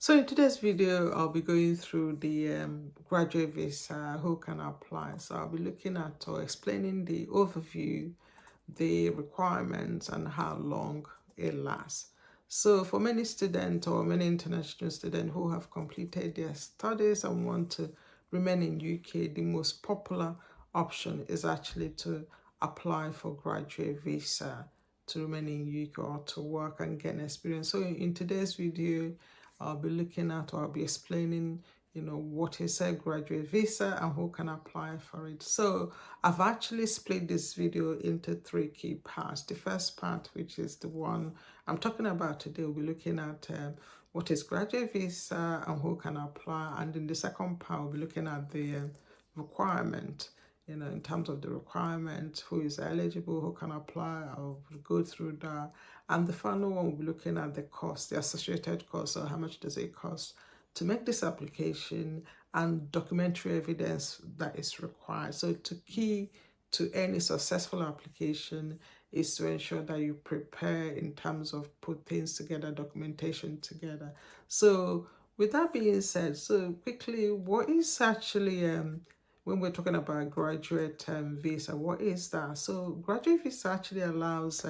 So in today's video, I'll be going through the graduate visa, who can apply. So I'll be looking at or explaining the overview, the requirements, and how long it lasts. So for many students or many international students who have completed their studies and want to remain in UK, the most popular option is actually to apply for graduate visa to remain in UK or to work and gain experience. So in today's video, I'll be looking at or I'll be explaining, what is a graduate visa and who can apply for it. So I've actually split this video into three key parts. The first part, which is the one I'm talking about today, we'll be looking at what is graduate visa and who can apply. And in the second part, we'll be looking at the requirement, in terms of the requirement, who is eligible, who can apply. I'll go through that. And the final one, we'll be looking at the cost, the associated cost, so how much does it cost to make this application and documentary evidence that is required. So to key to any successful application is to ensure that you prepare in terms of put things together, documentation together. So with that being said, so quickly, what is actually when we're talking about graduate visa, what is that? So graduate visa actually allows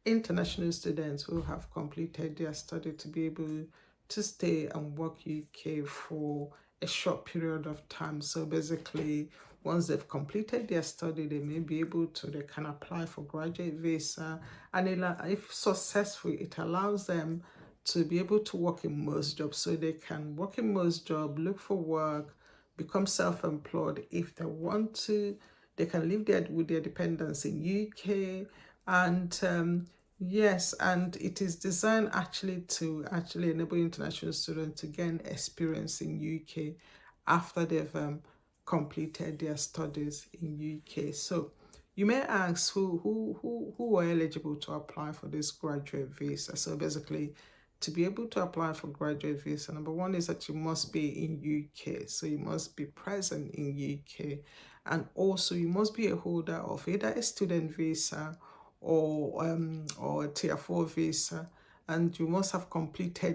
international students who have completed their study to be able to stay and work UK for a short period of time. So basically, once they've completed their study, they may be able to, they can apply for graduate visa. And if successful, it allows them to be able to work in most jobs. So they can work in most jobs, look for work, become self-employed if they want to. They can live there with their dependents in UK. And yes, and it is designed actually to enable international students to gain experience in UK after they've completed their studies in UK. So you may ask who are eligible to apply for this graduate visa. So basically, to be able to apply for graduate visa, number one is that you must be in UK. So you must be present in UK. And also you must be a holder of either a student visa or a tier 4 visa, and you must have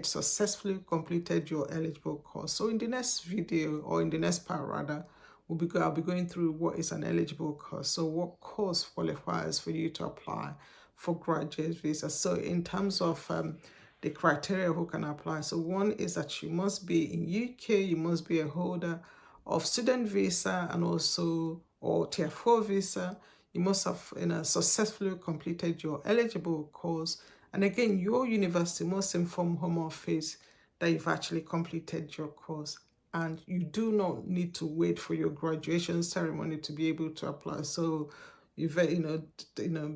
successfully completed your eligible course. So in the next video, or in the next part rather, I'll be going through what is an eligible course. So what course qualifies for you to apply for graduate visa. So in terms of the criteria who can apply, so one is that you must be in UK, you must be a holder of student visa and also or tier 4 visa. You must have successfully completed your eligible course. And again, your university must inform Home Office that you've actually completed your course. And you do not need to wait for your graduation ceremony to be able to apply. So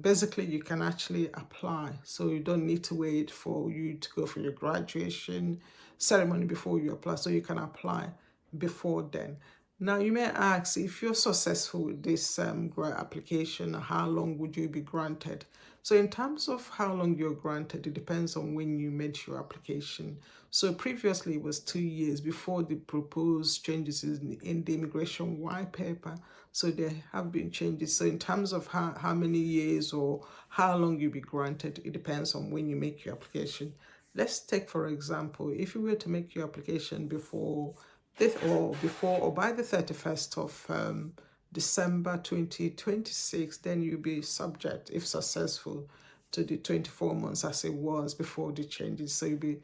basically you can actually apply. So you don't need to wait for you to go for your graduation ceremony before you apply. So you can apply before then. Now you may ask, if you're successful with this application, how long would you be granted? So in terms of how long you're granted, it depends on when you made your application. So previously it was 2 years before the proposed changes in the immigration white paper. So there have been changes. So in terms of how many years or how long you'll be granted, it depends on when you make your application. Let's take, for example, if you were to make your application before or by the 31st of December 2026, then you'll be subject, if successful, to the 24 months as it was before the changes. So you'll be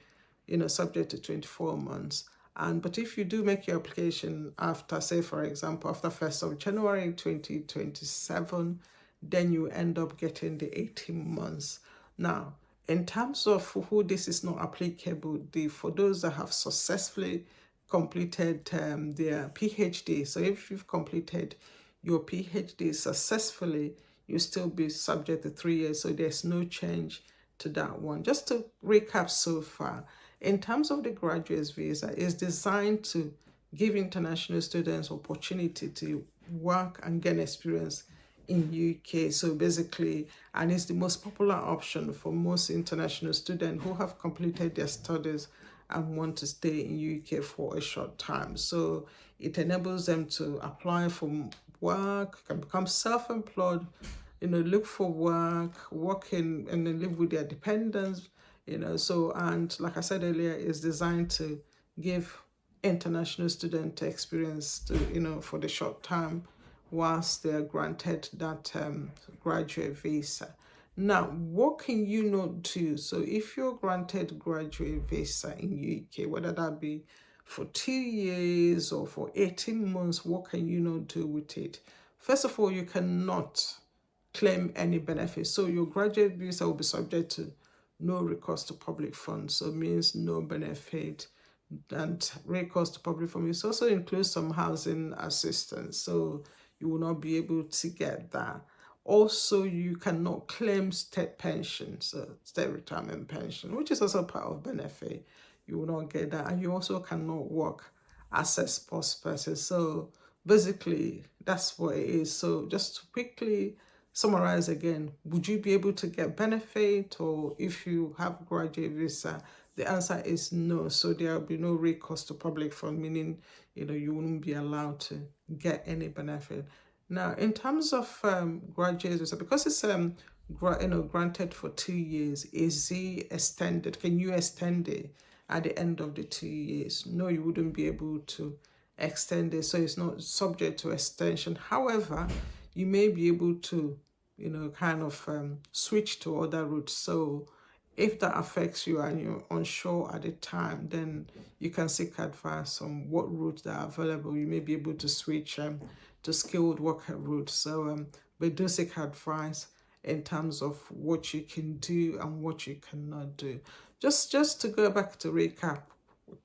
subject to 24 months. But if you do make your application after, say, for example, after 1st of January 2027, then you end up getting the 18 months. Now, in terms of who this is not applicable, for those that have successfully completed their PhD. So if you've completed your PhD successfully, you still be subject to 3 years. So there's no change to that one. Just to recap so far, in terms of the graduate visa, is designed to give international students opportunity to work and gain experience in UK. So basically, and it's the most popular option for most international students who have completed their studies and want to stay in UK for a short time. So it enables them to apply for work, can become self-employed, look for work in and then live with their dependents, so, and like I said earlier, it's designed to give international student experience to, for the short time whilst they are granted that graduate visa. Now, what can you not do? So if you're granted graduate visa in UK, whether that be for 2 years or for 18 months, what can you not do with it? First of all, you cannot claim any benefits. So your graduate visa will be subject to no recourse to public funds. So it means no benefit and recourse to public funds. It also includes some housing assistance. So you will not be able to get that. Also, you cannot claim state pension, so state retirement pension, which is also part of benefit. You will not get that. And you also cannot work as a sports person. So basically, that's what it is. So just to quickly summarize again, would you be able to get benefit? Or if you have graduate visa, the answer is no. So there will be no recourse to public fund, meaning you wouldn't be allowed to get any benefit. Now, in terms of graduate visa, because it's granted for 2 years, is it extended? Can you extend it at the end of the 2 years? No, you wouldn't be able to extend it, so it's not subject to extension. However, you may be able to kind of switch to other routes. So if that affects you and you're unsure at the time, then you can seek advice on what routes that are available. You may be able to switch to skilled worker route. So but do seek advice in terms of what you can do and what you cannot do. Just to go back to recap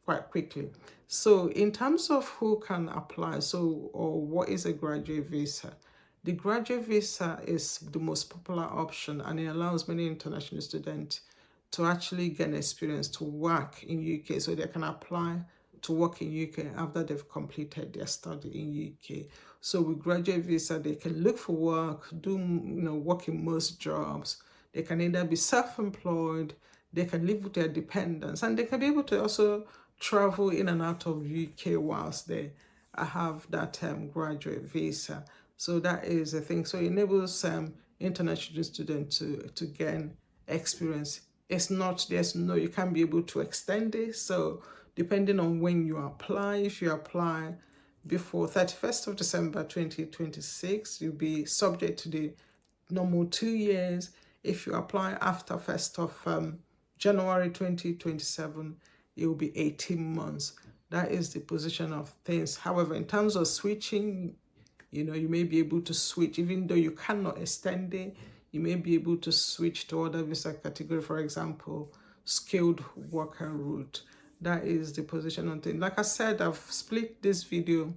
quite quickly. So in terms of who can apply, or what is a graduate visa? The graduate visa is the most popular option, and it allows many international students to actually gain experience to work in UK, so they can apply to work in UK after they've completed their study in UK. So with graduate visa, they can look for work, do work in most jobs. They can either be self-employed, they can live with their dependents, and they can be able to also travel in and out of UK whilst they have that graduate visa. So that is a thing. So it enables international students to gain experience. You can't be able to extend it. So depending on when you apply, if you apply before 31st of December 2026, you'll be subject to the normal 2 years. If you apply after 1st of January 2027, it will be 18 months. That is the position of things. However, in terms of switching, you may be able to switch, even though you cannot extend it. You may be able to switch to other visa category, for example, skilled worker route. That is the position on things. Like I said, I've split this video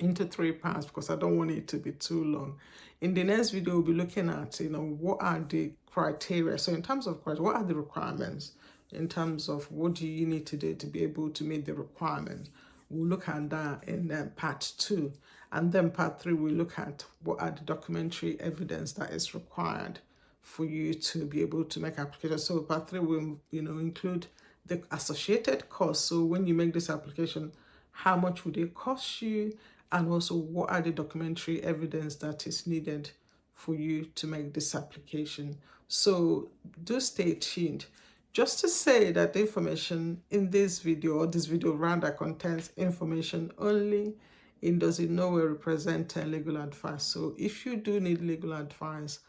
into 3 parts because I don't want it to be too long. In the next video, we'll be looking at, what are the criteria. So in terms of criteria, what are the requirements? In terms of what do you need to do to be able to meet the requirements? We'll look at that in part 2. And then part 3, we'll look at what are the documentary evidence that is required for you to be able to make application. So part 3 will, include the associated costs. So when you make this application, how much would it cost you? And also, what are the documentary evidence that is needed for you to make this application? So do stay tuned. Just to say that the information in this video, or this video rather, contains information only. It does in no way represent legal advice. So if you do need legal advice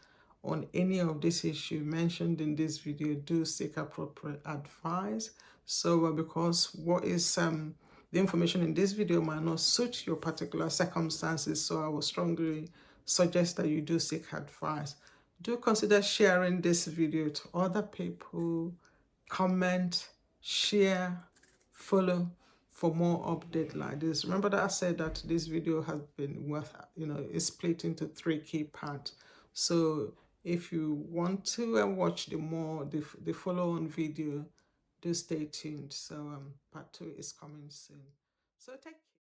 on any of this issue mentioned in this video, do seek appropriate advice. So because what is the information in this video might not suit your particular circumstances, so I will strongly suggest that you do seek advice. Do consider sharing this video to other people. Comment, share, follow for more updates like this. Remember that I said that this video has been is split into 3 key parts. So if you want to watch the follow-on video, do stay tuned. So part 2 is coming soon. So take